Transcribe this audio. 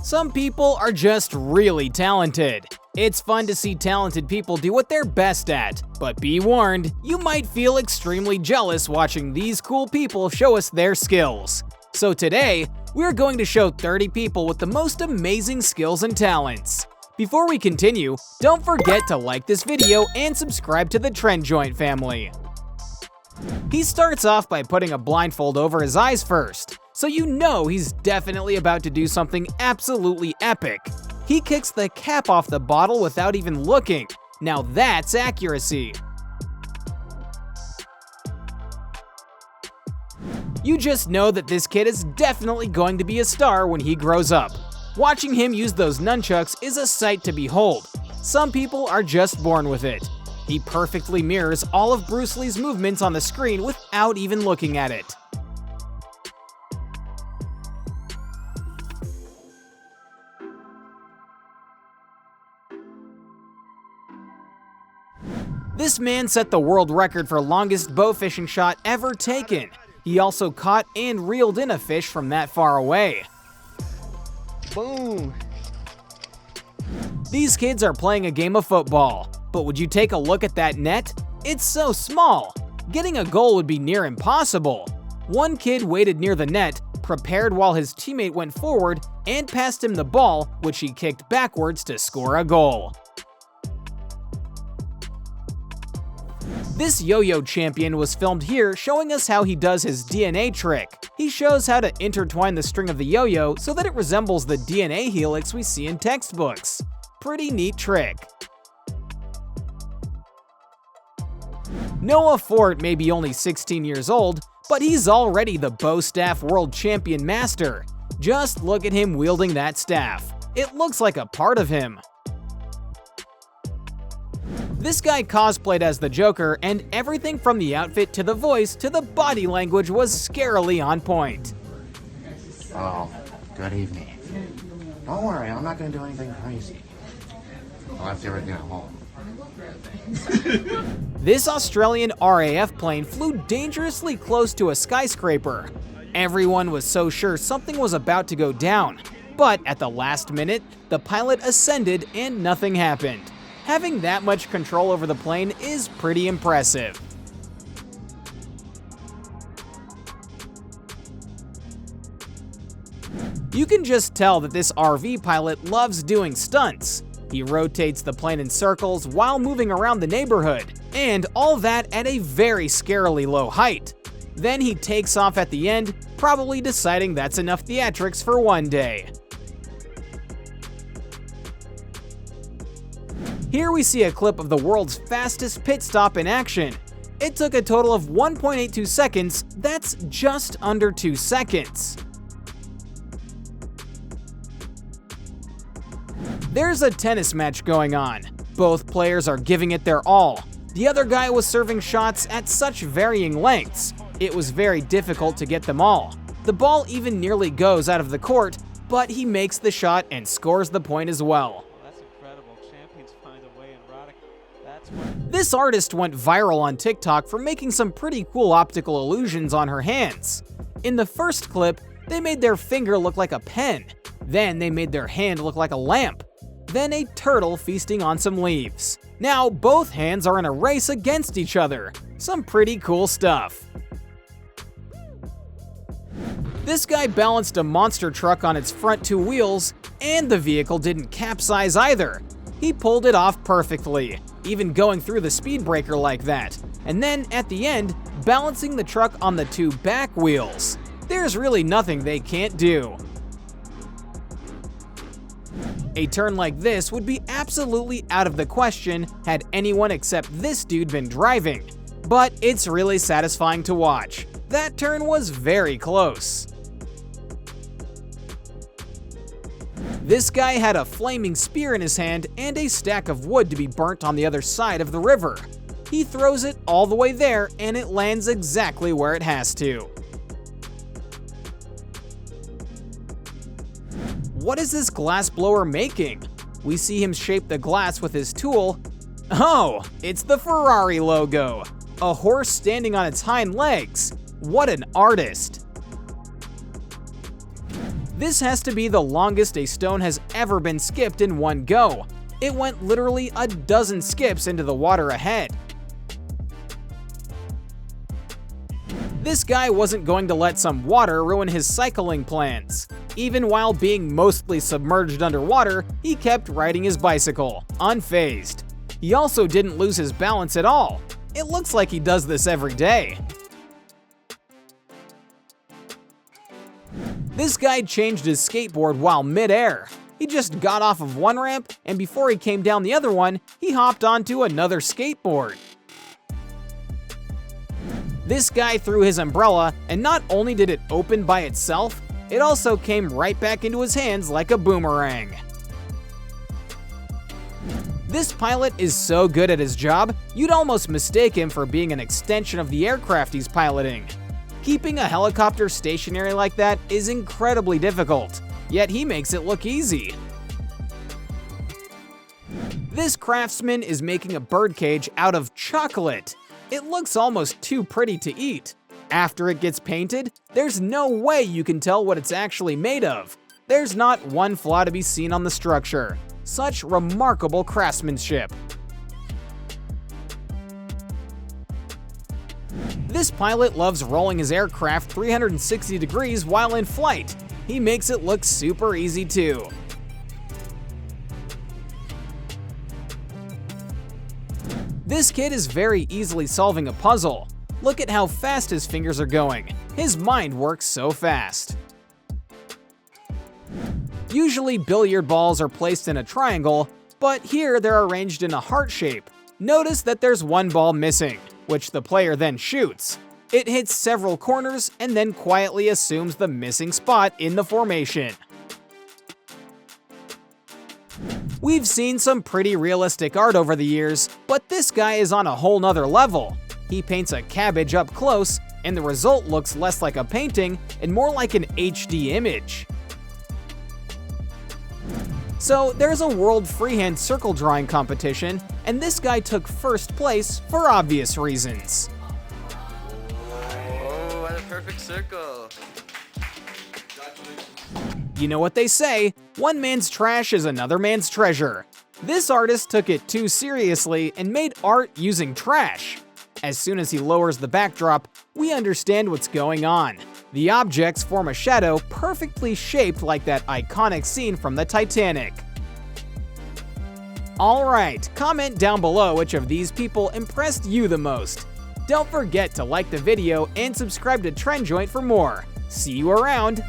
Some people are just really talented. It's fun to see talented people do what they're best at, but be warned, you might feel extremely jealous watching these cool people show us their skills. So today, we're going to show 30 people with the most amazing skills and talents. Before we continue, don't forget to like this video and subscribe to the Trend Joint family. He starts off by putting a blindfold over his eyes first, so you know he's definitely about to do something absolutely epic. He kicks the cap off the bottle without even looking. Now that's accuracy. You just know that this kid is definitely going to be a star when he grows up. Watching him use those nunchucks is a sight to behold. Some people are just born with it. He perfectly mirrors all of Bruce Lee's movements on the screen without even looking at it. This man set the world record for longest bow fishing shot ever taken. He also caught and reeled in a fish from that far away. Boom! These kids are playing a game of football, but would you take a look at that net? It's so small. Getting a goal would be near impossible. One kid waited near the net, prepared while his teammate went forward, and passed him the ball, which he kicked backwards to score a goal. This yo-yo champion was filmed here showing us how he does his DNA trick. He shows how to intertwine the string of the yo-yo so that it resembles the DNA helix we see in textbooks. Pretty neat trick. Noah Fort may be only 16 years old, but he's already the bow staff world champion master. Just look at him wielding that staff. It looks like a part of him. This guy cosplayed as the Joker, and everything from the outfit to the voice to the body language was scarily on point. Oh, good evening. Don't worry, I'm not going to do anything crazy. I'll have to get home. This Australian RAF plane flew dangerously close to a skyscraper. Everyone was so sure something was about to go down, but at the last minute, the pilot ascended and nothing happened. Having that much control over the plane is pretty impressive. You can just tell that this RV pilot loves doing stunts. He rotates the plane in circles while moving around the neighborhood, and all that at a very scarily low height. Then he takes off at the end, probably deciding that's enough theatrics for one day. Here we see a clip of the world's fastest pit stop in action. It took a total of 1.82 seconds, that's just under 2 seconds. There's a tennis match going on. Both players are giving it their all. The other guy was serving shots at such varying lengths. It was very difficult to get them all. The ball even nearly goes out of the court, but he makes the shot and scores the point as well. This artist went viral on TikTok for making some pretty cool optical illusions on her hands. In the first clip, they made their finger look like a pen. Then they made their hand look like a lamp. Then a turtle feasting on some leaves. Now both hands are in a race against each other. Some pretty cool stuff. This guy balanced a monster truck on its front two wheels, and the vehicle didn't capsize either. He pulled it off perfectly, even going through the speed breaker like that, and then at the end, balancing the truck on the two back wheels. There's really nothing they can't do. A turn like this would be absolutely out of the question had anyone except this dude been driving, but it's really satisfying to watch. That turn was very close. This guy had a flaming spear in his hand and a stack of wood to be burnt on the other side of the river. He throws it all the way there and it lands exactly where it has to. What is this glass blower making? We see him shape the glass with his tool. Oh, it's the Ferrari logo. A horse standing on its hind legs. What an artist. This has to be the longest a stone has ever been skipped in one go. It went literally a dozen skips into the water ahead. This guy wasn't going to let some water ruin his cycling plans. Even while being mostly submerged underwater, he kept riding his bicycle, unfazed. He also didn't lose his balance at all. It looks like he does this every day. This guy changed his skateboard while mid-air. He just got off of one ramp, and before he came down the other one, he hopped onto another skateboard. This guy threw his umbrella, and not only did it open by itself, it also came right back into his hands like a boomerang. This pilot is so good at his job, you'd almost mistake him for being an extension of the aircraft he's piloting. Keeping a helicopter stationary like that is incredibly difficult, yet he makes it look easy. This craftsman is making a birdcage out of chocolate. It looks almost too pretty to eat. After it gets painted, there's no way you can tell what it's actually made of. There's not one flaw to be seen on the structure. Such remarkable craftsmanship. This pilot loves rolling his aircraft 360 degrees while in flight. He makes it look super easy too. This kid is very easily solving a puzzle. Look at how fast his fingers are going. His mind works so fast. Usually billiard balls are placed in a triangle, but here they're arranged in a heart shape. Notice that there's one ball missing, which the player then shoots. It hits several corners and then quietly assumes the missing spot in the formation. We've seen some pretty realistic art over the years, but this guy is on a whole nother level. He paints a cabbage up close, and the result looks less like a painting and more like an HD image. So there's a world freehand circle drawing competition, and this guy took first place for obvious reasons. Oh, what a perfect circle. You know what they say, one man's trash is another man's treasure. This artist took it too seriously and made art using trash. As soon as he lowers the backdrop, we understand what's going on. The objects form a shadow perfectly shaped like that iconic scene from the Titanic. Alright, comment down below which of these people impressed you the most. Don't forget to like the video and subscribe to TrendJoint for more. See you around!